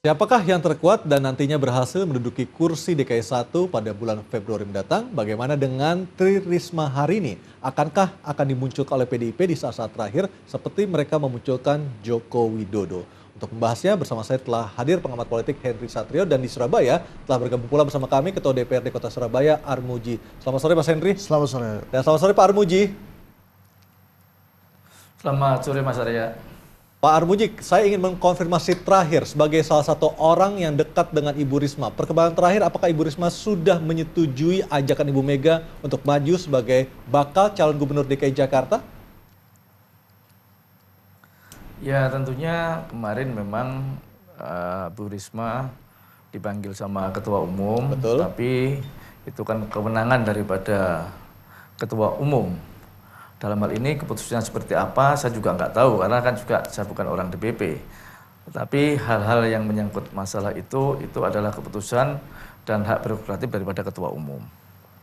Siapakah yang terkuat dan nantinya berhasil menduduki kursi DKI 1 pada bulan Februari mendatang? Bagaimana dengan Tri Risma hari ini? Akankah akan dimunculkan oleh PDIP di saat-saat terakhir seperti mereka memunculkan Joko Widodo? Untuk membahasnya bersama saya telah hadir pengamat politik Henry Satrio dan di Surabaya telah bergabung pula bersama kami Ketua DPRD Kota Surabaya Armuji. Selamat sore Mas Henry. Selamat sore. Dan selamat sore Pak Armuji. Selamat sore Mas Arya. Pak Armuji, saya ingin mengkonfirmasi terakhir sebagai salah satu orang yang dekat dengan Ibu Risma. Perkembangan terakhir, apakah Ibu Risma sudah menyetujui ajakan Ibu Mega untuk maju sebagai bakal calon gubernur DKI Jakarta? Ya tentunya kemarin memang Bu Risma dipanggil sama Ketua Umum, Betul. tapi itu kan kewenangan daripada Ketua Umum. Dalam hal ini keputusannya seperti apa saya juga nggak tahu karena kan juga saya bukan orang DPP. Tetapi hal-hal yang menyangkut masalah itu adalah keputusan dan hak prerogatif daripada Ketua Umum.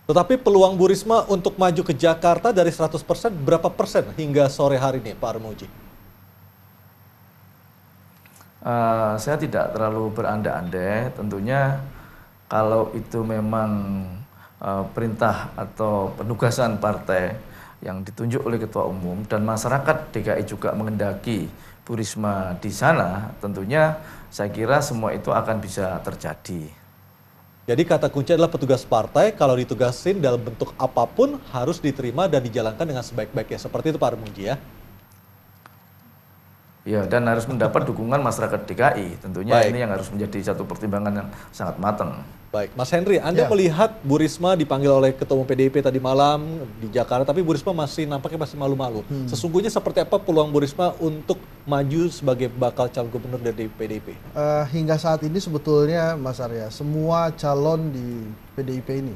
Tetapi peluang Bu Risma untuk maju ke Jakarta dari 100% berapa persen hingga sore hari ini Pak Armuji? Saya tidak terlalu berandai-andai, tentunya kalau itu memang perintah atau penugasan partai yang ditunjuk oleh Ketua Umum dan masyarakat DKI juga mengendaki Bu Risma di sana, tentunya saya kira semua itu akan bisa terjadi. Jadi kata kunci adalah petugas partai kalau ditugasin dalam bentuk apapun harus diterima dan dijalankan dengan sebaik-baiknya. Seperti itu Pak Armuji ya? Ya, dan harus mendapat dukungan masyarakat DKI. Tentunya Baik. ini yang harus menjadi satu pertimbangan yang sangat matang. Baik, Mas Henry, Anda melihat Bu Risma dipanggil oleh Ketua Umum PDIP tadi malam di Jakarta, tapi Bu Risma nampaknya masih malu-malu. Sesungguhnya seperti apa peluang Bu Risma untuk maju sebagai bakal calon gubernur dari PDIP? Hingga saat ini sebetulnya Mas Arya, semua calon di PDIP ini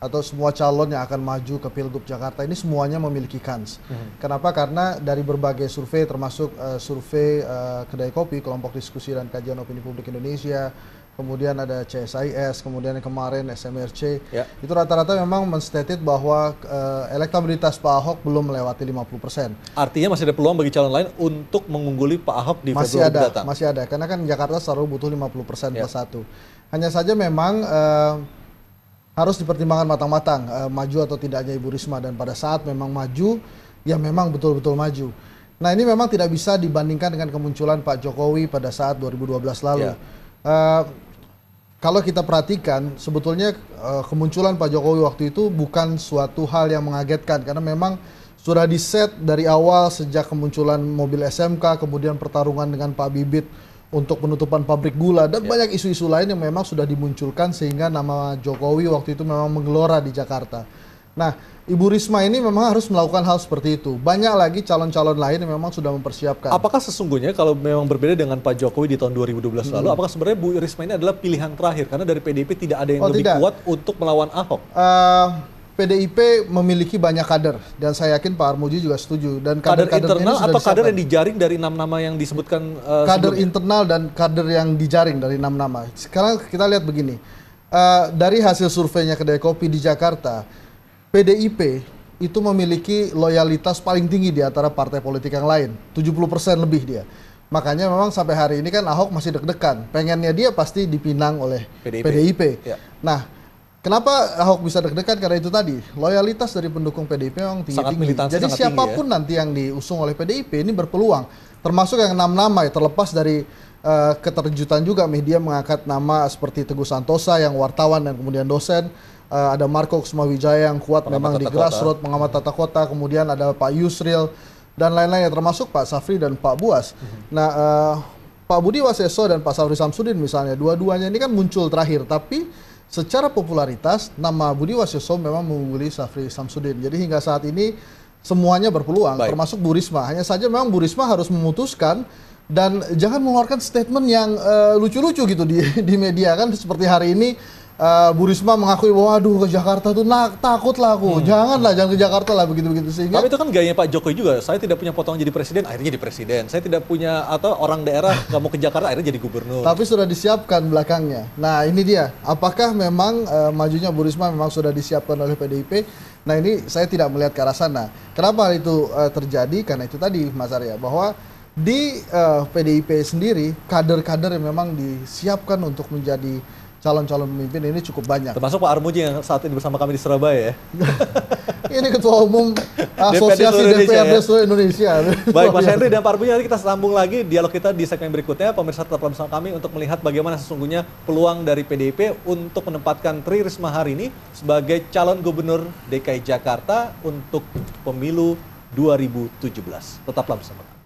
atau semua calon yang akan maju ke Pilgub Jakarta ini semuanya memiliki kans. Kenapa? Karena dari berbagai survei termasuk survei Kedai Kopi, Kelompok Diskusi dan Kajian Opini Publik Indonesia, kemudian ada CSIS, kemudian yang kemarin SMRC, itu rata-rata memang menstated bahwa elektabilitas Pak Ahok belum melewati 50%. Artinya masih ada peluang bagi calon lain untuk mengungguli Pak Ahok di Februari mendatang? Masih ada, karena kan Jakarta selalu butuh 50% plus 1. Hanya saja memang harus dipertimbangkan matang-matang maju atau tidaknya Ibu Risma, dan pada saat memang maju, ya memang betul-betul maju. Nah ini memang tidak bisa dibandingkan dengan kemunculan Pak Jokowi pada saat 2012 lalu. Kalau kita perhatikan, sebetulnya kemunculan Pak Jokowi waktu itu bukan suatu hal yang mengagetkan, karena memang sudah diset dari awal sejak kemunculan mobil SMK, kemudian pertarungan dengan Pak Bibit untuk penutupan pabrik gula, dan banyak isu-isu lain yang memang sudah dimunculkan sehingga nama Jokowi waktu itu memang menggelora di Jakarta. Nah, Ibu Risma ini memang harus melakukan hal seperti itu. Banyak lagi calon-calon lain yang memang sudah mempersiapkan. Apakah sesungguhnya kalau memang berbeda dengan Pak Jokowi di tahun 2012 lalu, apakah sebenarnya Bu Risma ini adalah pilihan terakhir? Karena dari PDIP tidak ada yang lebih kuat untuk melawan Ahok. PDIP memiliki banyak kader, dan saya yakin Pak Armuji juga setuju. Dan kader internal ini atau kader yang dijaring dari 6 nama yang disebutkan kader sebelumnya? internal dan kader yang dijaring dari 6 nama. Sekarang kita lihat begini, dari hasil surveinya Kedai Kopi di Jakarta, PDIP itu memiliki loyalitas paling tinggi di antara partai politik yang lain, 70% lebih dia. Makanya memang sampai hari ini kan Ahok masih deg-degan, pengennya dia pasti dipinang oleh PDIP. Nah, kenapa Ahok bisa deg-degan? Karena itu tadi, loyalitas dari pendukung PDIP memang tinggi-tinggi. Jadi siapapun nanti yang diusung oleh PDIP ini berpeluang. Termasuk yang 6 nama ya, terlepas dari keterkejutan juga media mengangkat nama seperti Teguh Santosa yang wartawan dan kemudian dosen. Ada Marco Kusmawijaya yang kuat memang di grassroots, pengamat tata kota. Kemudian ada Pak Yusril dan lain-lain, termasuk Pak Safri dan Pak Buas. Nah, Pak Budi Waseso dan Pak Safri Samsudin misalnya, dua-duanya ini kan muncul terakhir, tapi secara popularitas, nama Budi Waseso memang mengungguli Safri Samsudin. Jadi hingga saat ini semuanya berpeluang, termasuk Bu Risma. Hanya saja memang Bu Risma harus memutuskan dan jangan mengeluarkan statement yang lucu-lucu gitu di media kan. Seperti hari ini Bu Risma mengakui bahwa aduh ke Jakarta tuh takut lah aku. Jangan ke Jakarta lah begitu-begitu. Sehingga tapi itu kan gayanya Pak Jokowi juga. Saya tidak punya potongan jadi presiden, akhirnya jadi presiden. Saya tidak punya atau orang daerah nggak mau ke Jakarta, akhirnya jadi gubernur. Tapi sudah disiapkan belakangnya. Nah ini dia. Apakah memang majunya Bu Risma memang sudah disiapkan oleh PDIP? Nah ini saya tidak melihat ke arah sana. Kenapa hal itu terjadi? Karena itu tadi Mas Arya, bahwa di PDIP sendiri kader-kader yang memang disiapkan untuk menjadi calon-calon pemimpin ini cukup banyak. Termasuk Pak Armuji yang saat ini bersama kami di Surabaya ya. Ini ketua umum Asosiasi DPRD seluruh Indonesia. Baik Mas Henry dan Pak Armuji, nanti kita sambung lagi dialog kita di segmen berikutnya. Pemirsa tetaplah bersama kami untuk melihat bagaimana sesungguhnya peluang dari PDIP untuk menempatkan Tri Risma hari ini sebagai calon gubernur DKI Jakarta untuk pemilu 2017. Tetaplah bersama kami.